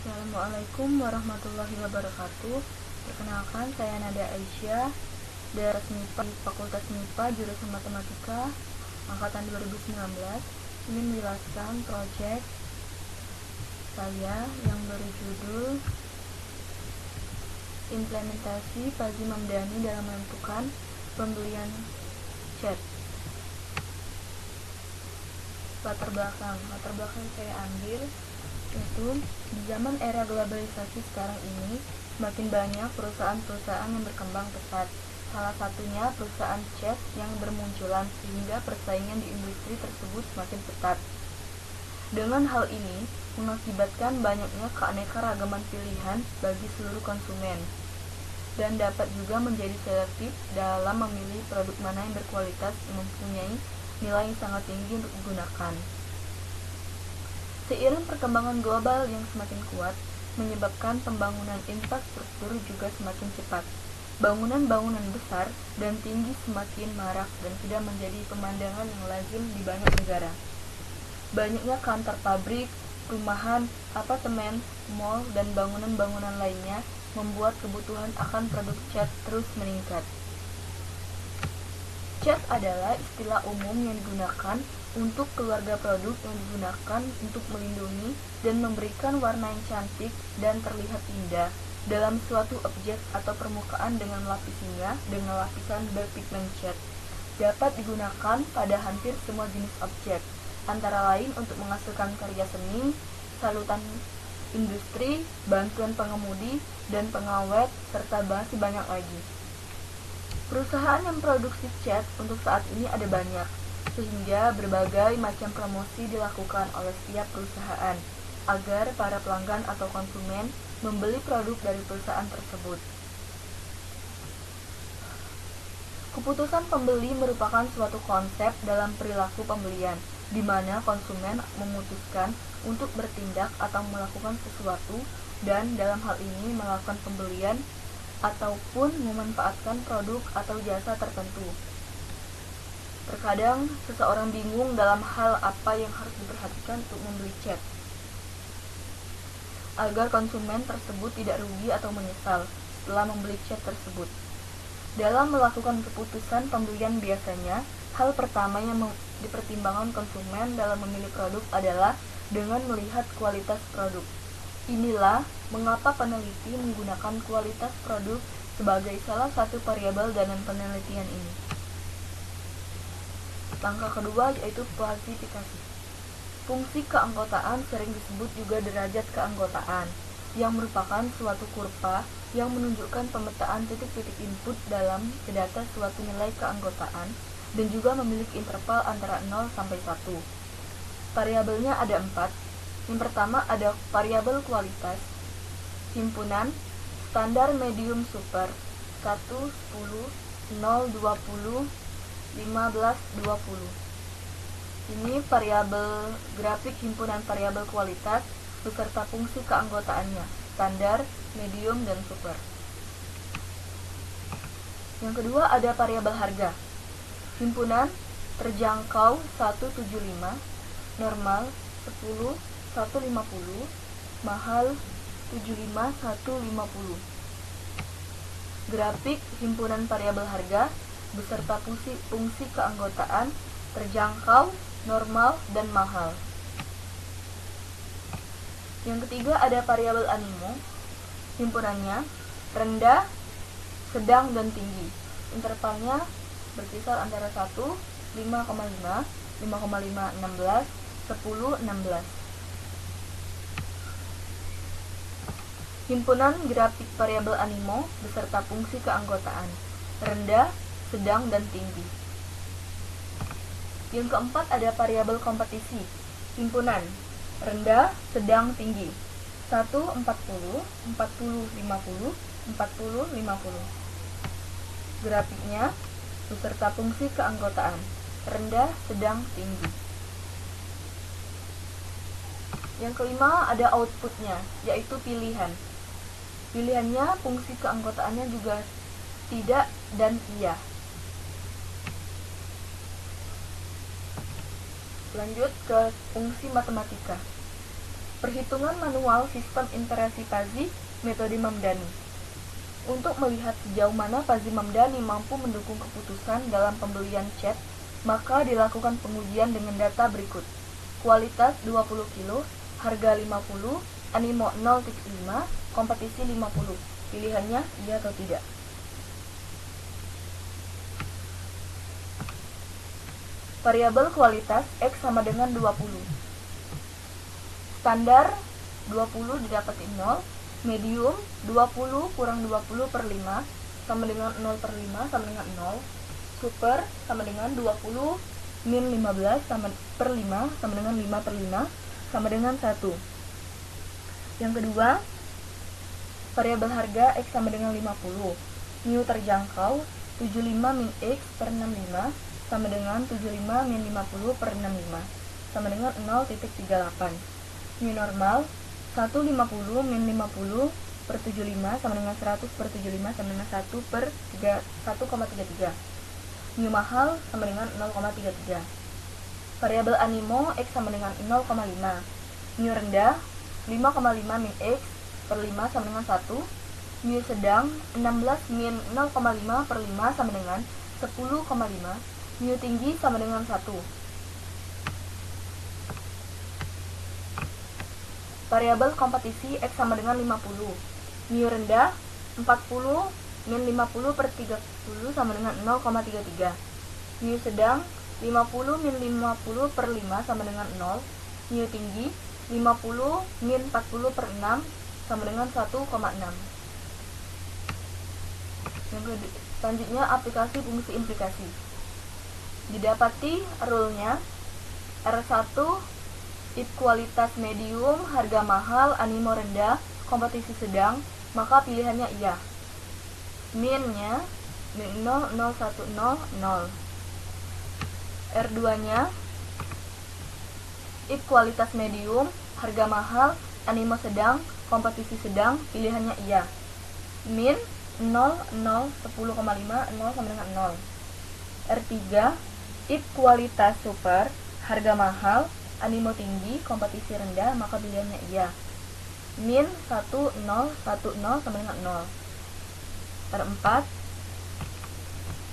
Assalamualaikum warahmatullahi wabarakatuh. Perkenalkan, saya Nada Aisyah dari MIPA, Fakultas MIPA jurusan Matematika angkatan 2019. Ingin menjelaskan proyek saya yang berjudul Implementasi Fuzzy Mamdani dalam menentukan pembelian cat. Latar belakang saya ambil yaitu di zaman era globalisasi sekarang ini semakin banyak perusahaan-perusahaan yang berkembang pesat. Salah satunya perusahaan cat yang bermunculan sehingga persaingan di industri tersebut semakin ketat. Dengan hal ini mengakibatkan banyaknya keanekaragaman pilihan bagi seluruh konsumen dan dapat juga menjadi selektif dalam memilih produk mana yang berkualitas dan mempunyai nilai yang sangat tinggi untuk digunakan. Seiring perkembangan global yang semakin kuat, menyebabkan pembangunan infrastruktur juga semakin cepat. Bangunan-bangunan besar dan tinggi semakin marak dan sudah menjadi pemandangan yang lazim di banyak negara. Banyaknya kantor pabrik, perumahan, apartemen, mal, dan bangunan-bangunan lainnya membuat kebutuhan akan produk cat terus meningkat. Cat adalah istilah umum yang digunakan untuk keluarga produk yang digunakan untuk melindungi dan memberikan warna yang cantik dan terlihat indah dalam suatu objek atau permukaan dengan melapisinya dengan lapisan berpigmen cat. Dapat digunakan pada hampir semua jenis objek, antara lain untuk menghasilkan karya seni, salutan industri, bantuan pengemudi, dan pengawet, serta masih banyak lagi. Perusahaan yang memproduksi cat untuk saat ini ada banyak, sehingga berbagai macam promosi dilakukan oleh setiap perusahaan agar para pelanggan atau konsumen membeli produk dari perusahaan tersebut. Keputusan pembeli merupakan suatu konsep dalam perilaku pembelian, di mana konsumen memutuskan untuk bertindak atau melakukan sesuatu dan dalam hal ini melakukan pembelian ataupun memanfaatkan produk atau jasa tertentu. Terkadang seseorang bingung dalam hal apa yang harus diperhatikan untuk membeli cat, agar konsumen tersebut tidak rugi atau menyesal setelah membeli cat tersebut. Dalam melakukan keputusan pembelian biasanya, hal pertama yang dipertimbangkan konsumen dalam memilih produk adalah dengan melihat kualitas produk. Inilah mengapa peneliti menggunakan kualitas produk sebagai salah satu variabel dalam penelitian ini. Langkah kedua yaitu klasifikasi. Fungsi keanggotaan sering disebut juga derajat keanggotaan, yang merupakan suatu kurva yang menunjukkan pemetaan titik-titik input dalam ke data suatu nilai keanggotaan dan juga memiliki interval antara 0 sampai 1. Variabelnya ada 4. Yang pertama ada variabel kualitas, himpunan, standar medium super, 1, 10, 0, 20, 15, 20. Ini variabel grafik himpunan variabel kualitas beserta fungsi keanggotaannya, standar, medium, dan super. Yang kedua ada variabel harga, himpunan, terjangkau 175, normal 10, 150, mahal 75, 150. Grafik himpunan variabel harga beserta fungsi keanggotaan, terjangkau, normal, dan mahal. Yang ketiga ada variabel animo, himpunannya rendah, sedang, dan tinggi. Intervalnya berkisar antara 1, 5,5, 5,5, 16, 10, 16. Himpunan grafik variabel animo beserta fungsi keanggotaan, rendah, sedang, dan tinggi. Yang keempat ada variabel kompetisi, himpunan, rendah, sedang, tinggi. 1, 40, 40, 50, 40, 50. Grafiknya beserta fungsi keanggotaan, rendah, sedang, tinggi. Yang kelima ada outputnya, yaitu pilihan. Pilihannya fungsi keanggotaannya juga tidak dan iya. Lanjut ke fungsi matematika. Perhitungan manual sistem interaksi Fuzzy, metode Mamdani. Untuk melihat sejauh mana Fuzzy Mamdani mampu mendukung keputusan dalam pembelian chat, maka dilakukan pengujian dengan data berikut. Kualitas 20 kilo, harga 50, animo 0.5, kompetisi 50. Pilihannya iya atau tidak. Variabel kualitas X sama dengan 20. Standar 20 didapati 0, medium 20 kurang 20 per 5 sama dengan 0 per 5 sama dengan 0, super sama dengan 20 min 15 sama per 5 sama dengan 5 per 5 sama dengan 1. Yang kedua, variabel harga X sama dengan 50, mu terjangkau 75 min X per 65 sama dengan 75 min 50 per 65 sama dengan 0.38. Mu normal 150 min 50 per 75 sama dengan 100 per 75 sama dengan 1 per 1,33. Mu mahal sama dengan 0,33. Variabel animo X sama dengan 0,5. Mu rendah 5,5 min X per 5 sama dengan 1. Mu sedang 16 min 0,5 per 5 sama dengan 10,5. Mu tinggi sama dengan 1. Variabel kompetisi X sama dengan 50. Mu rendah 40 min 50 per 30 sama dengan 0,33. Mu sedang 50 min 50 per 5 sama dengan 0. Mu tinggi 50 min 40 per 6 sama dengan 1,6. Selanjutnya aplikasi fungsi implikasi. Didapati rule-nya R1 if kualitas medium, harga mahal, animo rendah, kompetisi sedang, maka pilihannya iya. Min-nya min 0, 0, 1, 0, 0. R2-nya if kualitas medium, harga mahal, animo sedang, kompetisi sedang, pilihannya iya. Min 0, 0, 10,5, 0 sama dengan 0. R3 if kualitas super, harga mahal, animo tinggi, kompetisi rendah, maka pilihannya iya. Min 1, 0, 1, 0 sama dengan 0. R4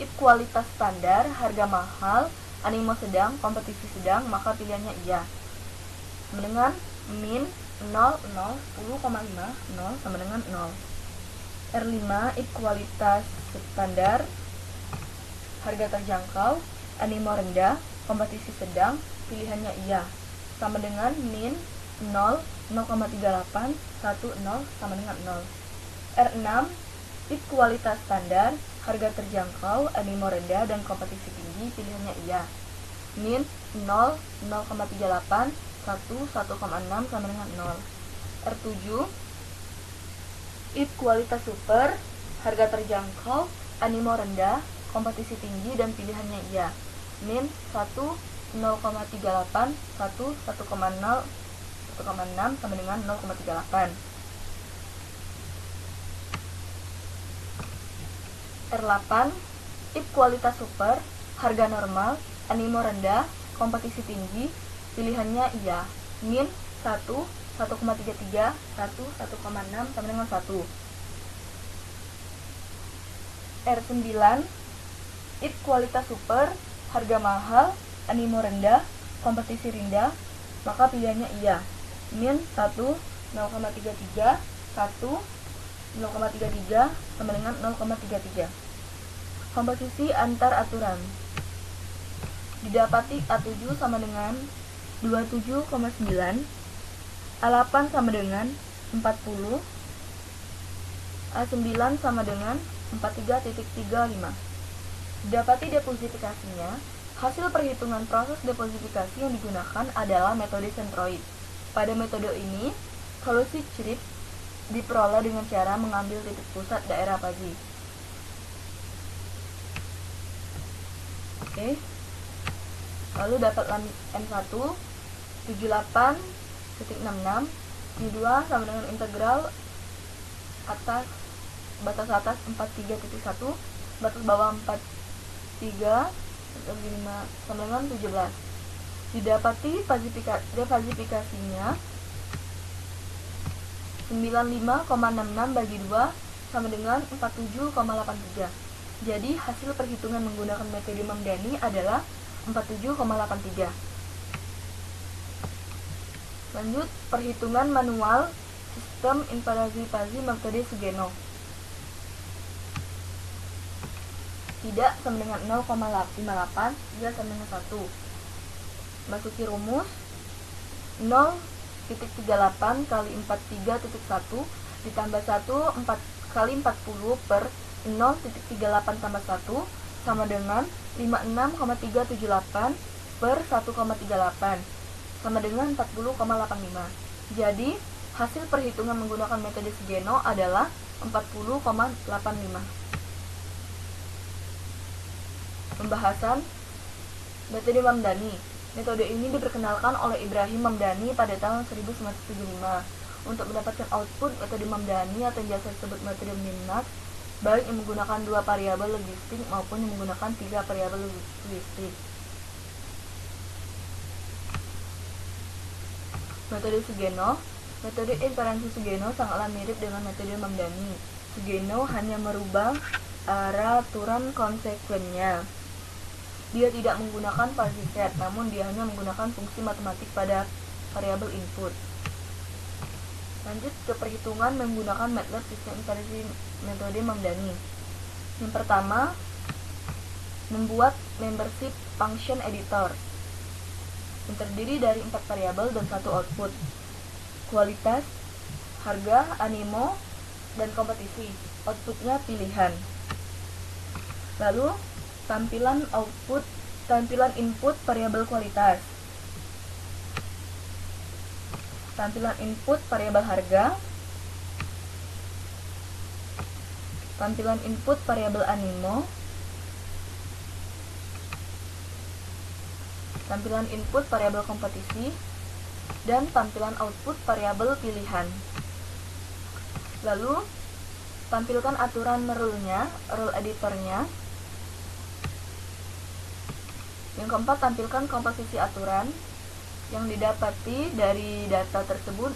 if kualitas standar, harga mahal, animo sedang, kompetisi sedang, maka pilihannya iya. Sama dengan min 0, 0, 10,5, 0 sama dengan 0. R5 if kualitas standar, harga terjangkau, animo rendah, kompetisi sedang, pilihannya iya. Sama dengan min 0, 0,38, 1, 0 sama dengan 0. R6 if kualitas standar, harga terjangkau, animo rendah, dan kompetisi tinggi, pilihannya iya. Min 0, 0,38, 1, 1,6 sama dengan 0. R7 if kualitas super, harga terjangkau, animo rendah, kompetisi tinggi, dan pilihannya iya. Min 1, 0,38, 1, 1,6 sama dengan 0,38. R8 if kualitas super, harga normal, animo rendah, kompetisi tinggi, pilihannya iya. Min 1, 1,33, 1, 1,6 sama dengan 1. R9 if kualitas super, harga mahal, animo rendah, kompetisi rendah, maka pilihannya iya. Min 1, 0,33, 1, 0,33 sama dengan 0,33. Komposisi antar aturan. Didapati A7 sama dengan 27,9, A8 sama dengan 40, A9 sama dengan 43.35. Didapati deposifikasinya. Hasil perhitungan proses deposifikasi yang digunakan adalah metode sentroid. Pada metode ini, solusi CRIP diperoleh dengan cara mengambil titik pusat daerah Fuzzy. Oke. Lalu dapat M1 78,66, M2 sama dengan integral atas batas atas 43.1, batas bawah 43 sama dengan 17. Didapati defazifikasinya 95,66 bagi 2 sama dengan 47,83. Jadi hasil perhitungan menggunakan metode Mamdani adalah 47,83. Lanjut, perhitungan manual sistem invariasi metode Sugeno. Tidak sama dengan 0,58, tidak sama dengan 1. Masuki rumus 0,38 kali 43.1 ditambah 1 kali 40 per 0,38 tambah 1 sama dengan 56,378 per 1,38 sama dengan 40,85. Jadi hasil perhitungan menggunakan metode Sugeno adalah 40,85. Pembahasan metode Mamdani. Metode ini diperkenalkan oleh Ibrahim Mamdani pada tahun 1975. Untuk mendapatkan output metode Mamdani atau yang biasa disebut metode Minmax, baik yang menggunakan 2 variabel logistik maupun yang menggunakan 3 variabel logistik. Metode Sugeno. Metode invariansi Sugeno sangatlah mirip dengan metode Mamdani. Sugeno hanya merubah arah aturan konsekuennya. Dia tidak menggunakan partiset, namun dia hanya menggunakan fungsi matematik pada variabel input. Lanjut ke perhitungan menggunakan MATLAB sistem invariansi metode Mamdani. Yang pertama, membuat membership function editor yang terdiri dari 4 variabel dan 1 output: kualitas, harga, animo, dan kompetisi. Outputnya pilihan. Lalu tampilan input variabel kualitas, tampilan input variabel harga, tampilan input variabel animo, tampilan input variabel kompetisi, dan tampilan output variabel pilihan. Lalu tampilkan aturan rule-nya, rule editornya. Yang keempat, tampilkan komposisi aturan yang didapati dari data tersebut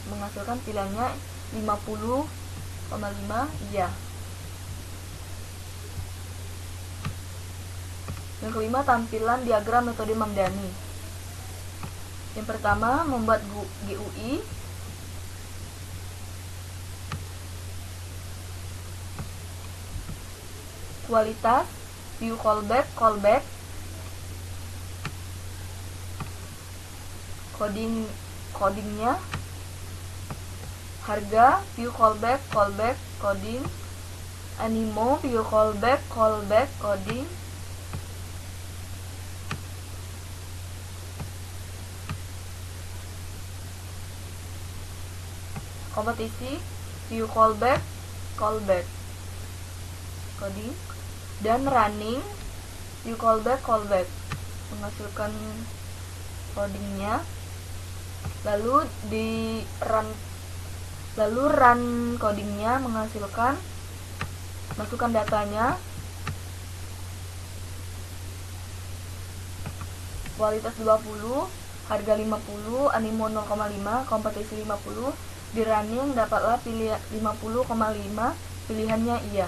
menghasilkan pilihannya 50,5 iya. Yang kelima, tampilan diagram metode Mamdani. Yang pertama, membuat GUI. Kualitas, view callback, codingnya. Harga, view callback, coding. Animo, view callback, coding. Kompetisi, view callback, coding. Dan running, view callback, menghasilkan codingnya. Lalu run codingnya, menghasilkan, masukkan datanya. Kualitas 20, harga 50, animo 0,5, kompetisi 50. Di running dapatlah pilih 50,5, pilihannya iya.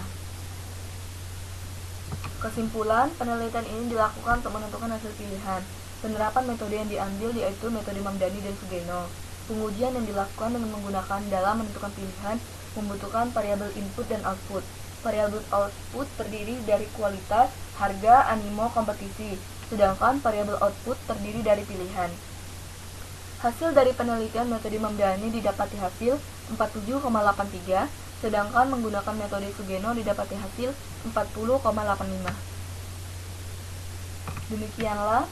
Kesimpulan, penelitian ini dilakukan untuk menentukan hasil pilihan. Penerapan metode yang diambil yaitu metode Mamdani dan Sugeno. Pengujian yang dilakukan dengan menggunakan dalam menentukan pilihan membutuhkan variabel input dan output. Variabel output terdiri dari kualitas, harga, animo, kompetisi, sedangkan variabel output terdiri dari pilihan. Hasil dari penelitian metode Mamdani didapati hasil 47,83, sedangkan menggunakan metode Sugeno didapati hasil 40,85. Demikianlah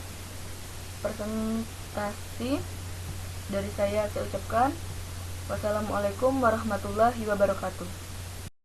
presentasi dari saya ucapkan. Wassalamualaikum warahmatullahi wabarakatuh.